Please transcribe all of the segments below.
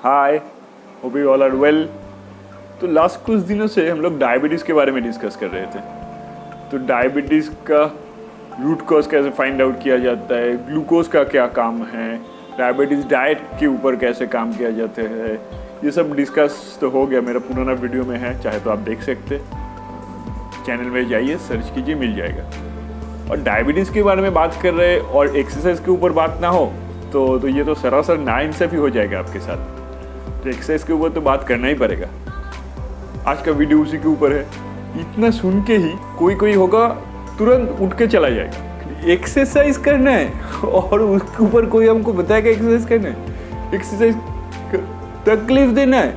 Hi, hope you all are well. तो last कुछ दिनों से हम लोग डायबिटीज़ के बारे में डिस्कस कर रहे थे। तो डायबिटीज़ का रूट कॉज कैसे फाइंड आउट किया जाता है, ग्लूकोज का क्या काम है, डायबिटीज़ डाइट के ऊपर कैसे काम किया जाता है, ये सब डिस्कस तो हो गया। मेरा पुराना वीडियो में है, चाहे तो आप देख सकते। चैनल में जाइए, सर्च कीजिए, मिल जाएगा। और डायबिटीज़ के बारे में बात कर रहे और एक्सरसाइज के ऊपर बात ना हो तो ये तो सरासर नाइंसाफ़ी हो जाएगा आपके साथ। तो एक्सरसाइज के ऊपर तो बात करना ही पड़ेगा। आज का वीडियो उसी के ऊपर है। इतना सुन के ही कोई होगा तुरंत उठ के चला जाएगा, एक्सरसाइज करना है और उसके ऊपर कोई हमको बताएगा एक्सरसाइज करना है। एक्सरसाइज तकलीफ देना है,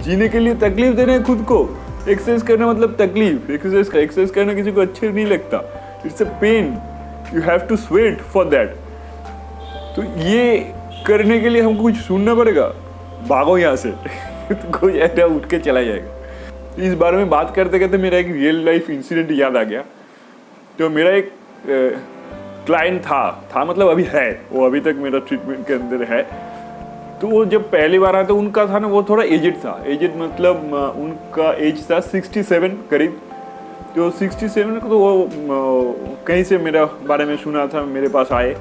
जीने के लिए तकलीफ देना है खुद को। एक्सरसाइज करना मतलब तकलीफ। एक्सरसाइज करना किसी को अच्छे नहीं लगता। It's a pain, you have to sweat for that. तो ये करने के लिए हमको कुछ सुनना पड़ेगा, भागो यहाँ से तो कोई ऐसा उठ के चला जाएगा। तो इस बारे में बात करते करते मेरा एक रियल लाइफ इंसिडेंट याद आ गया। तो मेरा एक क्लाइंट था मतलब अभी है, वो अभी तक मेरा ट्रीटमेंट के अंदर है। तो वो जब पहली बार आया तो उनका था ना, वो थोड़ा एजेड था। एजेड मतलब उनका एज था 67 करीब। तो 67 को तो वो कहीं से मेरा बारे में सुना था, मेरे पास आए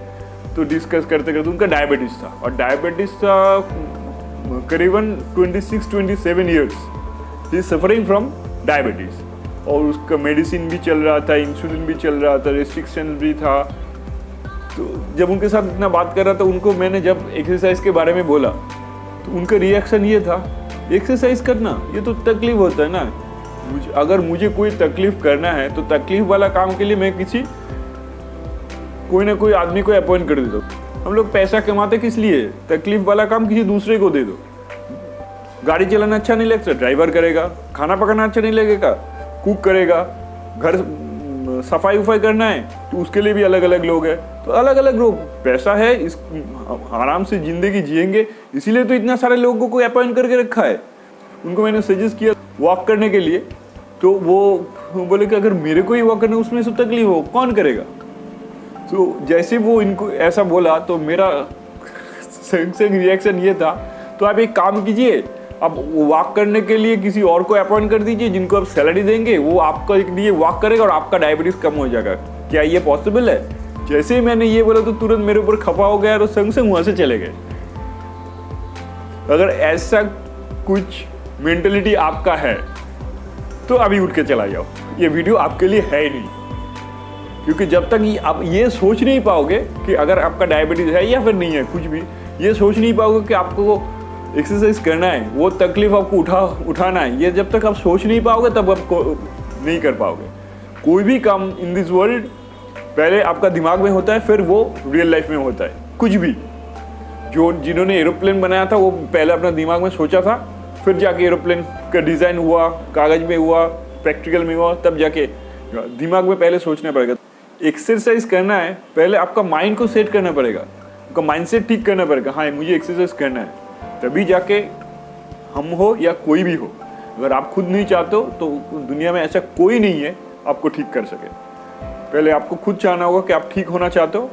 तो डिस्कस करते करते उनका डायबिटीज़ था। और डायबिटीज़ था करीबन 26-27 years. He is suffering from diabetes और उसका मेडिसिन भी चल रहा था, इंसुलिन भी चल रहा था, रेस्ट्रिक्शन भी था। तो जब उनके साथ इतना बात कर रहा था, उनको मैंने जब एक्सरसाइज के बारे में बोला तो उनका रिएक्शन ये था, एक्सरसाइज करना ये तो तकलीफ होता है ना। अगर मुझे कोई तकलीफ करना है तो तकलीफ वाला काम के लिए मैं कोई ना कोई आदमी को अपॉइंट कर दे दो। हम लोग पैसा कमाते किस लिए? तकलीफ वाला काम किसी दूसरे को दे दो। गाड़ी चलाना अच्छा नहीं लगता, ड्राइवर करेगा। खाना पकाना अच्छा नहीं लगेगा, कुक करेगा। घर सफाई उफाई करना है तो उसके लिए भी अलग अलग लोग हैं। तो अलग अलग लोग, पैसा है, इस आराम से जिंदगी जिएंगे, इसीलिए तो इतना सारे लोगों को अपॉइंट करके रखा है। उनको मैंने सजेस्ट किया वॉक करने के लिए, तो वो बोले कि अगर मेरे को ही वॉक करना उसमें सब तकलीफ हो, कौन करेगा? तो जैसे वो इनको ऐसा बोला तो मेरा रिएक्शन ये था, तो आप एक काम कीजिए, आप वॉक करने के लिए किसी और को अपॉइंट कर दीजिए जिनको आप सैलरी देंगे, वो आपका लिए वॉक करेगा और आपका डायबिटीज़ कम हो जाएगा। क्या ये पॉसिबल है? जैसे ही मैंने ये बोला तो तुरंत मेरे ऊपर खफा हो गया और संग वहाँ से चले गए। अगर ऐसा कुछ मेंटलिटी आपका है तो अभी उठ के चला जाओ। ये वीडियो आपके लिए है ही नहीं, क्योंकि जब तक आप ये सोच नहीं पाओगे कि अगर आपका डायबिटीज़ है या फिर नहीं है, कुछ भी ये सोच नहीं पाओगे कि आपको एक्सरसाइज करना है, वो तकलीफ आपको उठाना है, ये जब तक आप सोच नहीं पाओगे तब आपको नहीं कर पाओगे। कोई भी काम इन दिस वर्ल्ड पहले आपका दिमाग में होता है, फिर वो रियल लाइफ में होता है। कुछ भी जिन्होंने एरोप्लेन बनाया था वो पहले अपना दिमाग में सोचा था, फिर जाके एरोप्लेन का डिज़ाइन हुआ, कागज़ में हुआ, प्रैक्टिकल में हुआ, तब जाके दिमाग में पहले सोचना पड़ेगा। एक्सरसाइज करना है, पहले आपका माइंड को सेट करना पड़ेगा, आपका माइंडसेट ठीक करना पड़ेगा। हाँ, मुझे एक्सरसाइज करना है, तभी जाके हम हो या कोई भी हो, अगर आप खुद नहीं चाहते हो तो दुनिया में ऐसा कोई नहीं है आपको ठीक कर सके। पहले आपको खुद चाहना होगा कि आप ठीक होना चाहते हो,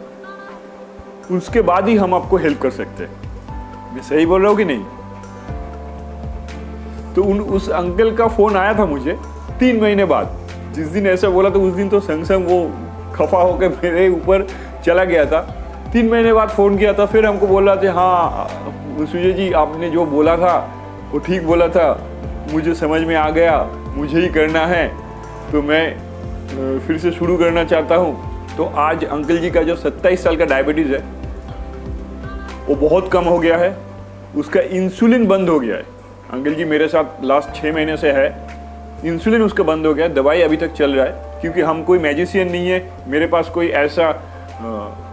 उसके बाद ही हम आपको हेल्प कर सकते हैं। मैं सही बोल रहा हूँ कि नहीं? तो उस अंकल का फ़ोन आया था मुझे 3 महीने बाद। जिस दिन ऐसा बोला तो उस दिन तो संग वो खफा होकर मेरे ऊपर चला गया था। 3 महीने बाद फ़ोन किया था, फिर हमको बोल रहा था, हाँ सुजय जी आपने जो बोला था वो ठीक बोला था, मुझे समझ में आ गया, मुझे ही करना है, तो मैं फिर से शुरू करना चाहता हूँ। तो आज अंकल जी का जो 27 साल का डायबिटीज़ है वो बहुत कम हो गया है, उसका इंसुलिन बंद हो गया है। अंकल जी मेरे साथ लास्ट 6 महीने से है, इंसुलिन उसका बंद हो गया, दवाई अभी तक चल रहा है। क्योंकि हम कोई मैजिशियन नहीं है, मेरे पास कोई ऐसा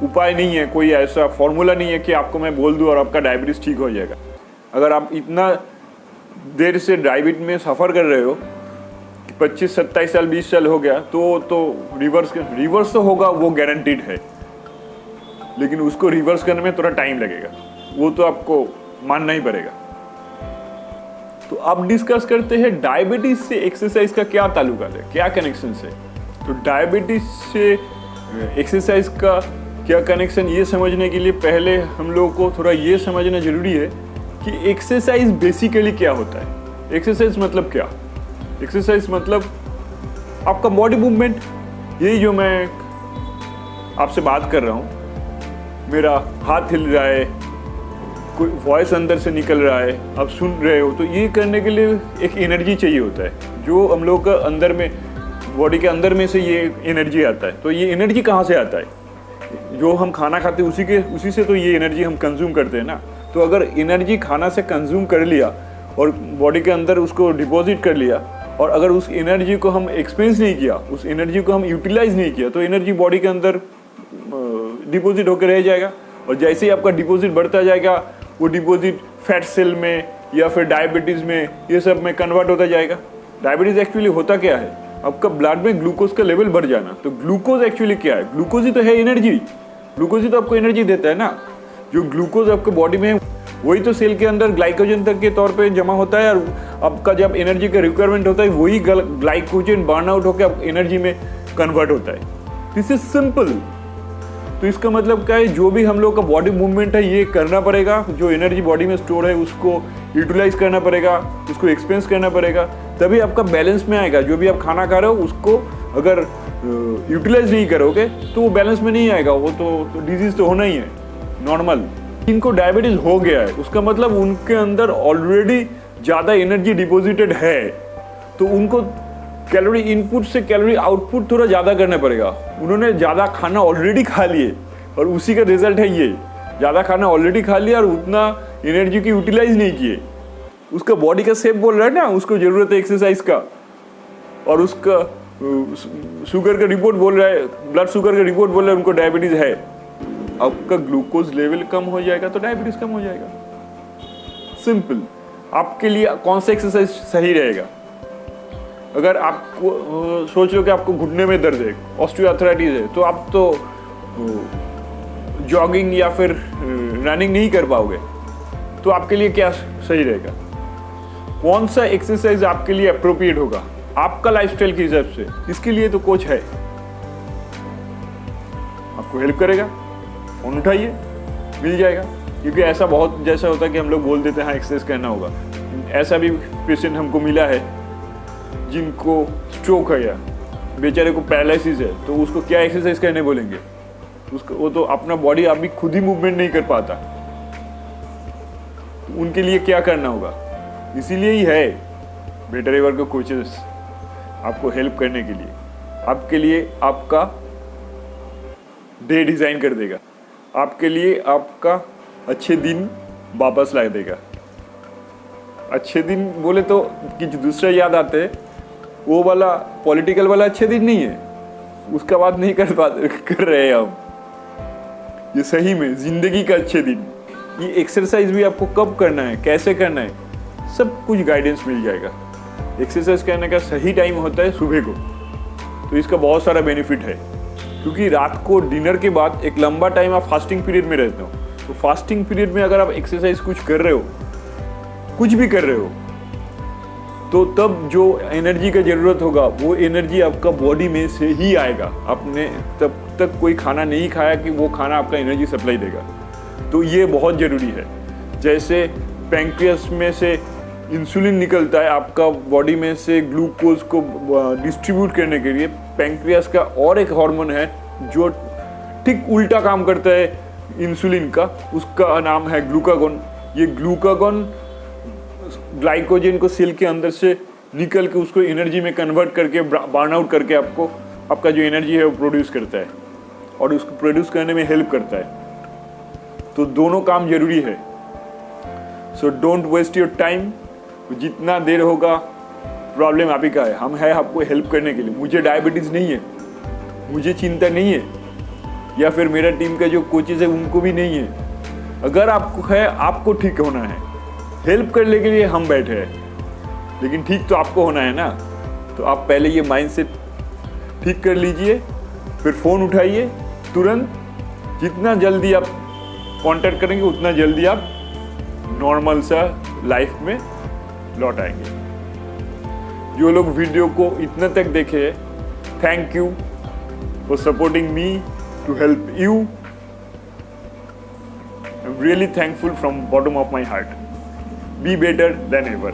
उपाय नहीं है, कोई ऐसा फॉर्मूला नहीं है कि आपको मैं बोल दूं और आपका डायबिटीज़ ठीक हो जाएगा। अगर आप इतना देर से डायबिटीज में सफ़र कर रहे हो, 25-27 साल 20 साल हो गया, तो रिवर्स तो होगा, वो गारंटीड है। लेकिन उसको रिवर्स करने में थोड़ा टाइम लगेगा, वो तो आपको मानना ही पड़ेगा। तो अब डिस्कस करते हैं डायबिटीज से एक्सरसाइज का क्या ताल्लुकात है, क्या कनेक्शन है। तो डायबिटीज से एक्सरसाइज का क्या कनेक्शन, ये समझने के लिए पहले हम लोगों को थोड़ा ये समझना जरूरी है कि एक्सरसाइज बेसिकली क्या होता है। एक्सरसाइज मतलब क्या? एक्सरसाइज मतलब आपका बॉडी मूवमेंट। यही जो मैं आपसे बात कर रहा हूँ, मेरा हाथ हिल रहा है, कोई वॉइस अंदर से निकल रहा है, आप सुन रहे हो, तो ये करने के लिए एक एनर्जी चाहिए होता है, जो हम लोग का अंदर में, बॉडी के अंदर में से ये एनर्जी आता है। तो ये एनर्जी कहाँ से आता है? जो हम खाना खाते हैं उसी से तो ये एनर्जी हम कंज्यूम करते हैं ना। तो अगर एनर्जी खाना से कंज्यूम कर लिया और बॉडी के अंदर उसको डिपॉजिट कर लिया, और अगर उस एनर्जी को हम एक्सपेंस नहीं किया, उस एनर्जी को हम यूटिलाइज नहीं किया, तो एनर्जी बॉडी के अंदर डिपॉजिट होकर रह जाएगा। और जैसे ही आपका डिपॉजिट बढ़ता जाएगा, वो डिपॉजिट फैट सेल में या फिर डायबिटीज़ में, ये सब में कन्वर्ट होता जाएगा। डायबिटीज़ एक्चुअली होता क्या है? आपका ब्लड में ग्लूकोज का लेवल बढ़ जाना। तो ग्लूकोज एक्चुअली क्या है? ग्लूकोज ही तो है एनर्जी। ग्लूकोज ही तो आपको एनर्जी देता है ना। जो ग्लूकोज आपके बॉडी में है, वही तो सेल के अंदर ग्लाइकोजन तक के तौर पे जमा होता है, और आपका जब एनर्जी का रिक्वायरमेंट होता है, वही ग्लाइकोजन बर्न आउट होकर एनर्जी में कन्वर्ट होता है। This is simple. तो इसका मतलब क्या है? जो भी हम लोग का बॉडी मूवमेंट है, ये करना पड़ेगा। जो एनर्जी बॉडी में स्टोर है, उसको यूटिलाइज करना पड़ेगा, उसको एक्सपेंस करना पड़ेगा, तभी आपका बैलेंस में आएगा। जो भी आप खाना खा रहे हो, उसको अगर यूटिलाइज नहीं करोगे तो वो बैलेंस में नहीं आएगा। वो तो डिजीज तो होना ही है, नॉर्मल। इनको डायबिटीज हो गया है, उसका मतलब उनके अंदर ऑलरेडी ज़्यादा एनर्जी डिपॉजिटेड है, तो उनको कैलोरी इनपुट से कैलोरी आउटपुट थोड़ा ज़्यादा करना पड़ेगा। उन्होंने ज़्यादा खाना ऑलरेडी खा लिए, और उसी का रिजल्ट है ये। ज़्यादा खाना ऑलरेडी खा लिया और उतना एनर्जी की यूटिलाइज नहीं किए। उसका बॉडी का शेप बोल रहा है ना, उसको ज़रूरत है एक्सरसाइज का, और उसका शुगर का रिपोर्ट बोल रहा है, ब्लड शुगर का रिपोर्ट बोल रहा है उनको डायबिटीज़ है। आपका ग्लूकोज लेवल कम हो जाएगा तो डायबिटीज़ कम हो जाएगा। सिंपल। आपके लिए कौन सा एक्सरसाइज सही रहेगा? अगर आपको सोच लो कि आपको घुटने में दर्द है, ऑस्टियोआर्थराइटिस है, तो आप तो जॉगिंग या फिर रनिंग नहीं कर पाओगे। तो आपके लिए क्या सही रहेगा? कौन सा एक्सरसाइज आपके लिए अप्रोप्रिएट होगा आपका लाइफस्टाइल के हिसाब से? इसके लिए तो कोच है, आपको हेल्प करेगा। फोन उठाइए, मिल जाएगा। क्योंकि ऐसा बहुत जैसा होता है कि हम लोग बोल देते हैं हाँ एक्सरसाइज करना होगा। ऐसा भी पेशेंट हमको मिला है जिनको स्ट्रोक है या बेचारे को पैरालिसिस है, तो उसको क्या एक्सरसाइज करने बोलेंगे? उसको वो तो अपना बॉडी अभी खुद ही मूवमेंट नहीं कर पाता। तो उनके लिए क्या करना होगा? इसीलिए ही है बेटर एवर के कोचेस, आपको हेल्प करने के लिए, आपके लिए आपका डे डिज़ाइन कर देगा, आपके लिए आपका अच्छे दिन वापस ला देगा। अच्छे दिन बोले तो कुछ दूसरा याद आते हैं, वो वाला पॉलिटिकल वाला अच्छे दिन नहीं है, उसका बात नहीं कर रहे हैं हम। ये सही में जिंदगी का अच्छे दिन। ये एक्सरसाइज भी आपको कब करना है, कैसे करना है, सब कुछ गाइडेंस मिल जाएगा। एक्सरसाइज करने का सही टाइम होता है सुबह को, तो इसका बहुत सारा बेनिफिट है। क्योंकि रात को डिनर के बाद एक लंबा टाइम आप फास्टिंग पीरियड में रहते हो, तो फास्टिंग पीरियड में अगर आप एक्सरसाइज कुछ कर रहे हो, कुछ भी कर रहे हो, तो तब जो एनर्जी का ज़रूरत होगा वो एनर्जी आपका बॉडी में से ही आएगा। आपने तब तक कोई खाना नहीं खाया कि वो खाना आपका एनर्जी सप्लाई देगा। तो ये बहुत ज़रूरी है। जैसे पैंक्रियास में से इंसुलिन निकलता है आपका बॉडी में से ग्लूकोज को डिस्ट्रीब्यूट करने के लिए, पैंक्रियास का और एक हार्मोन है जो ठीक उल्टा काम करता है इंसुलिन का, उसका नाम है ग्लूकागॉन। ये ग्लूकागॉन ग्लाइकोजन को सेल के अंदर से निकल के उसको एनर्जी में कन्वर्ट करके बर्न आउट करके आपको आपका जो एनर्जी है वो प्रोड्यूस करता है, और उसको प्रोड्यूस करने में हेल्प करता है। तो दोनों काम जरूरी है। So don't waste your time. जितना देर होगा प्रॉब्लम आप ही का है, हम है आपको हेल्प करने के लिए। मुझे डायबिटीज़ नहीं है, मुझे चिंता नहीं है, या फिर मेरा टीम का जो कोचेस है उनको भी नहीं है। अगर आपको है, आपको ठीक होना है, हेल्प करने के लिए हम बैठे हैं, लेकिन ठीक तो आपको होना है ना। तो आप पहले ये माइंडसेट ठीक कर लीजिए, फिर फ़ोन उठाइए तुरंत। जितना जल्दी आप कांटेक्ट करेंगे उतना जल्दी आप नॉर्मल सा लाइफ में लौट आएंगे। जो लोग वीडियो को इतना तक देखे, thank you for supporting me to help you. I am really thankful from bottom of my heart. Be better than ever.